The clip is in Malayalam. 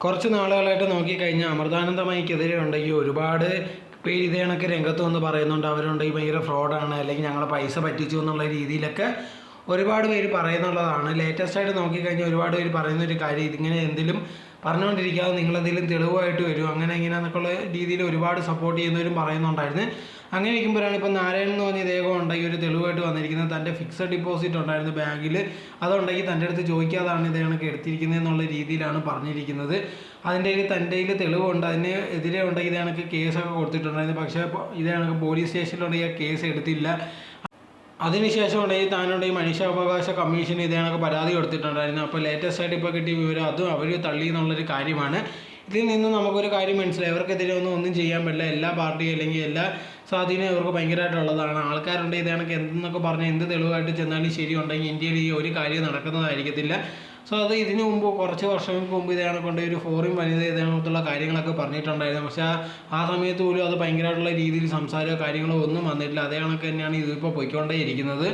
കുറച്ച് നാളുകളായിട്ട് നോക്കിക്കഴിഞ്ഞാൽ അമൃതാനന്ദമയിക്കെതിരെ ഉണ്ടെങ്കിൽ ഒരുപാട് പേര് ഇതേ കണക്ക് രംഗത്ത് വന്ന് പറയുന്നുണ്ട്. അവരുണ്ടെങ്കിൽ ഭയങ്കര ഫ്രോഡാണ്, അല്ലെങ്കിൽ ഞങ്ങളെ പൈസ പറ്റിച്ചു എന്നുള്ള രീതിയിലൊക്കെ ഒരുപാട് പേര് പറയുന്നുള്ളതാണ്. ലേറ്റസ്റ്റായിട്ട് നോക്കിക്കഴിഞ്ഞാൽ ഒരുപാട് പേര് പറയുന്ന ഒരു കാര്യം, ഇതിങ്ങനെ എന്തെങ്കിലും പറഞ്ഞുകൊണ്ടിരിക്കാതെ നിങ്ങളെന്തെങ്കിലും തെളിവായിട്ട് വരും അങ്ങനെ ഇങ്ങനെയെന്നൊക്കെയുള്ള രീതിയിൽ ഒരുപാട് സപ്പോർട്ട് ചെയ്യുന്നവരും പറയുന്നുണ്ടായിരുന്നു. അങ്ങനെ ഇരിക്കുമ്പോഴാണ് ഇപ്പോൾ നാരായണൻ എന്ന് പറഞ്ഞ ഇദ്ദേഹം ഉണ്ടെങ്കിൽ ഒരു തെളിവായിട്ട് വന്നിരിക്കുന്നത്. തൻ്റെ ഫിക്സഡ് ഡിപ്പോസിറ്റ് ഉണ്ടായിരുന്നു ബാങ്കിൽ, അതുണ്ടെങ്കിൽ തൻ്റെ അടുത്ത് ചോദിക്കാതാണ് ഇദ്ദേഹമൊക്കെ എടുത്തിരിക്കുന്നത് എന്നുള്ള രീതിയിലാണ് പറഞ്ഞിരിക്കുന്നത്. അതിൻ്റെ തൻ്റെ കയ്യിൽ തെളിവുണ്ട്, അതിന് എതിരെ ഉണ്ടെങ്കിൽ ഇദ്ദേഹമൊക്കെ കേസൊക്കെ കൊടുത്തിട്ടുണ്ടായിരുന്നു. പക്ഷേ ഇദ്ദേഹമൊക്കെ പോലീസ് സ്റ്റേഷനിലുണ്ടെങ്കിൽ കേസ് എടുത്തില്ല. അതിനുശേഷം ഉണ്ടെങ്കിൽ താനുണ്ടെങ്കിൽ മനുഷ്യാവകാശ കമ്മീഷൻ ഇതേണൊക്കെ പരാതി കൊടുത്തിട്ടുണ്ടായിരുന്നു. അപ്പോൾ ലേറ്റസ്റ്റ് ആയിട്ട് ഇപ്പോൾ കിട്ടിയ വിവരം അതും അവർ തള്ളി എന്നുള്ളൊരു കാര്യമാണ്. ഇതിൽ നിന്ന് നമുക്കൊരു കാര്യം മനസ്സിലായി, ഇവർക്കെതിരെ ഒന്നും ചെയ്യാൻ പറ്റില്ല. എല്ലാ പാർട്ടിയും അല്ലെങ്കിൽ എല്ലാ സ്വാധീനം ഇവർക്ക് ഭയങ്കരമായിട്ടുള്ളതാണ്. ആൾക്കാരുണ്ട് ഇതേണൊക്കെ എന്തെന്നൊക്കെ പറഞ്ഞാൽ എന്ത് തെളിവായിട്ട് ചെന്നാലും ശരിയുണ്ടെങ്കിൽ ഇന്ത്യയിൽ ഈ ഒരു കാര്യം നടക്കുന്നതായിരിക്കത്തില്ല. സോ അത് ഇതിനു മുമ്പ് കുറച്ച് വർഷങ്ങൾക്ക് മുമ്പ് ഇതാണ് കൊണ്ട് ഒരു ഫോറിൻ വനിത ഇതേണത്തുള്ള കാര്യങ്ങളൊക്കെ പറഞ്ഞിട്ടുണ്ടായിരുന്നു. പക്ഷേ ആ സമയത്ത് പോലും അത് ഭയങ്കരമായിട്ടുള്ള രീതിയിൽ സംസാരമോ കാര്യങ്ങളോ ഒന്നും വന്നിട്ടില്ല. അതേ കണക്ക് തന്നെയാണ് ഇതിപ്പോൾ പോയിക്കൊണ്ടേ ഇരിക്കുന്നത്.